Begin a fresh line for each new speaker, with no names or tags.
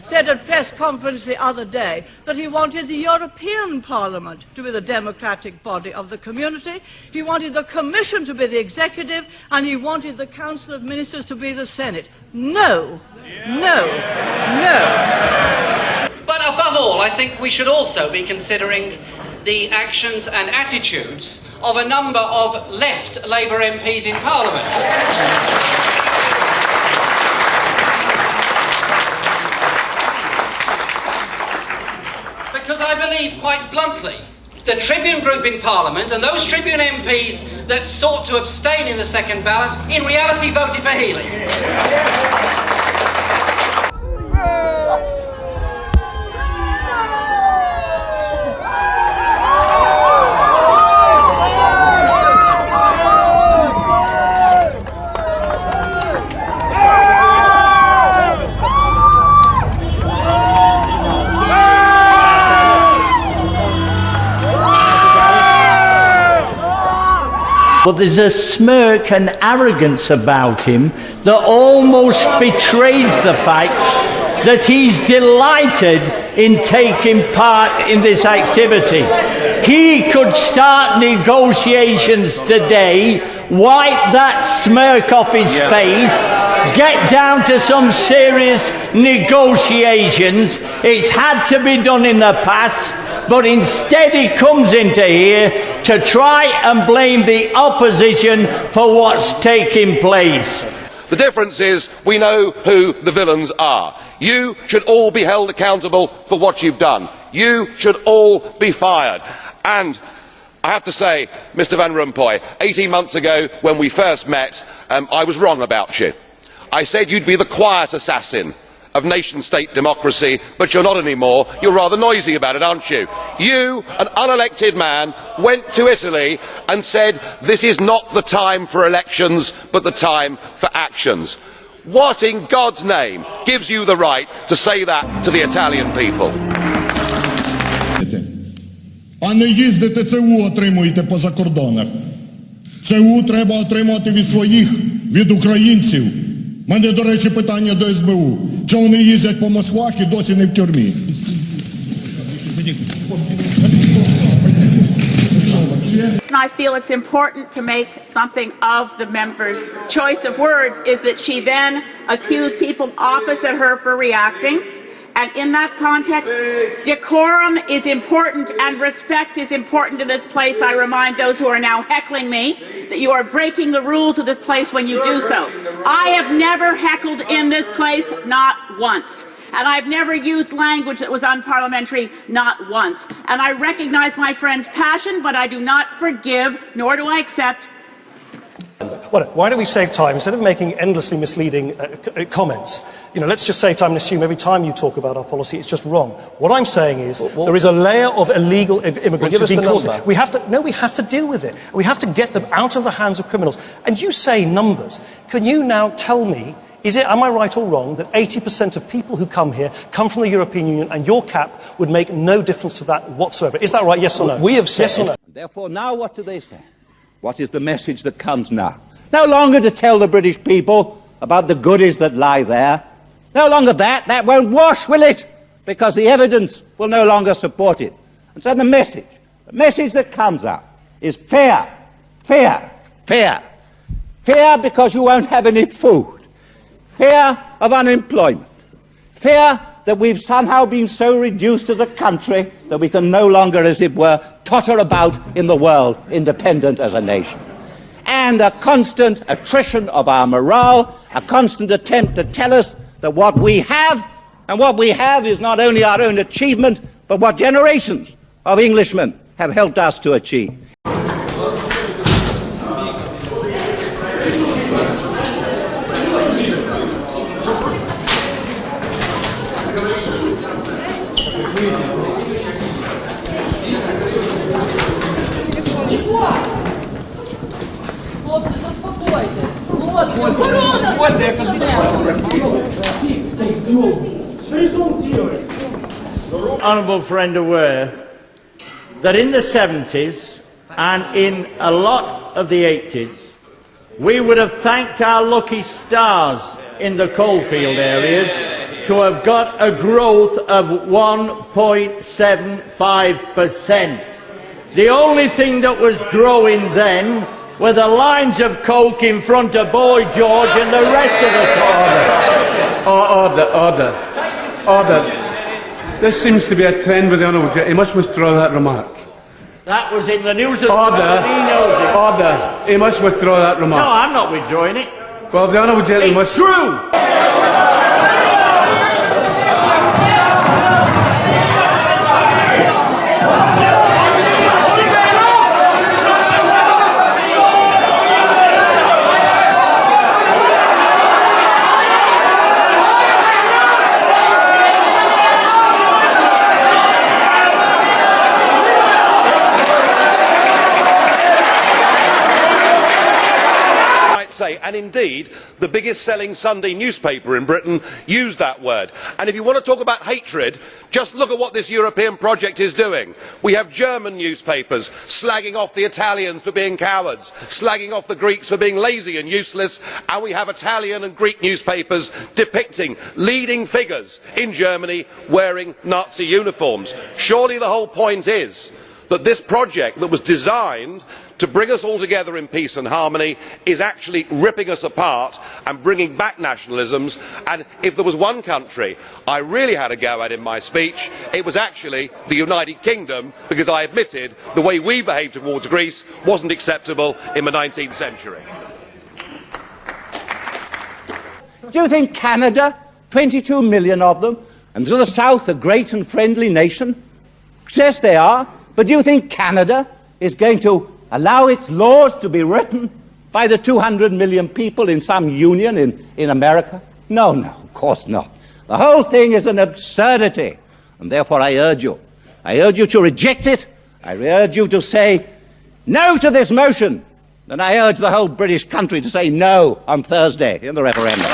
said at a press conference the other day that he wanted the European Parliament to be the democratic body of the community, he wanted the Commission to be the executive, and he wanted the Council of Ministers to be the Senate. No, no, no.
But above all, I think we should also be considering the actions and attitudes of a number of left Labour MPs in Parliament. Because I believe, quite bluntly, the Tribune group in Parliament and those Tribune MPs that sought to abstain in the second ballot, in reality voted for Healy.
But there's a smirk and arrogance about him that almost betrays the fact that he's delighted in taking part in this activity. He could start negotiations today, wipe that smirk off his face, get down to some serious negotiations. It's had to be done in the past, but instead he comes into here to try and blame the opposition for what's taking place.
The difference is we know who the villains are. You should all be held accountable for what you've done. You should all be fired. And I have to say, Mr Van Rompuy, 18 months ago when we first met, I was wrong about you. I said you'd be the quiet assassin of nation-state democracy, but you're not anymore. You're rather noisy about it, aren't you? You, an unelected man, went to Italy and said this is not the time for elections, but the time for actions. What in God's name gives you the right to say that to the Italian people?
А не їздите ЦУ отримуєте по закордонах. ЦУ треба отримувати від своїх, від українців. У мене, до речі, питання до СБУ. Чому вони їздять по Москвах і досі не в тюрмі?
I feel it's important to make something of the member's choice of words is that she then accused people opposite her for reacting. And in that context, decorum is important and respect is important in this place. I remind those who are now heckling me that you are breaking the rules of this place when you do so. I have never heckled in this place, not once. And I've never used language that was unparliamentary, not once. And I recognize my friend's passion, but I do not forgive, nor do I accept.
Well, why don't we save time? Instead of making endlessly misleading comments, let's just save time and assume every time you talk about our policy, it's just wrong. What I'm saying is there is a layer of illegal immigrants who've been caused. We have to deal with it. We have to get them out of the hands of criminals. And you say numbers. Can you now tell me, am I right or wrong, that 80% of people who come here come from the European Union and your cap would make no difference to that whatsoever? Is that right, yes or no?
We have said,
yes or no?
Therefore, now what do they say? What is the message that comes now? No longer to tell the British people about the goodies that lie there. No longer that. That won't wash, will it? Because the evidence will no longer support it. And so the message that comes out is fear, fear, fear. Fear because you won't have any food. Fear of unemployment. Fear that we've somehow been so reduced as a country that we can no longer, as it were, totter about in the world, independent as a nation. And a constant attrition of our morale, a constant attempt to tell us that what we have, and what we have is not only our own achievement, but what generations of Englishmen have helped us to achieve.
Honourable friend aware that in the 70s and in a lot of the 80s we would have thanked our lucky stars in the coalfield areas to have got a growth of 1.75%. The only thing that was growing then were the lines of coke in front of Boy George and the rest of the
Order. This seems to be a trend with the Honourable Gentleman. He must withdraw that remark.
That was in the news of
Order.
He knows it.
Order. He must withdraw that remark.
No, I'm not withdrawing it.
Well, the Honourable Gentleman
It's true.
Say, and indeed the biggest selling Sunday newspaper in Britain used that word. And if you want to talk about hatred, just look at what this European project is doing. We have German newspapers slagging off the Italians for being cowards, slagging off the Greeks for being lazy and useless, and we have Italian and Greek newspapers depicting leading figures in Germany wearing Nazi uniforms. Surely the whole point is that this project that was designed to bring us all together in peace and harmony is actually ripping us apart and bringing back nationalisms. And if there was one country I really had a go at in my speech, it was actually the United Kingdom, because I admitted the way we behaved towards Greece wasn't acceptable in the 19th century.
Do you think Canada, 22 million of them, and to the south a great and friendly nation? Yes, they are. But do you think Canada is going to allow its laws to be written by the 200 million people in some union in America? No, of course not. The whole thing is an absurdity, and therefore I urge you to reject it. I urge you to say no to this motion, and I urge the whole British country to say no on Thursday in the referendum.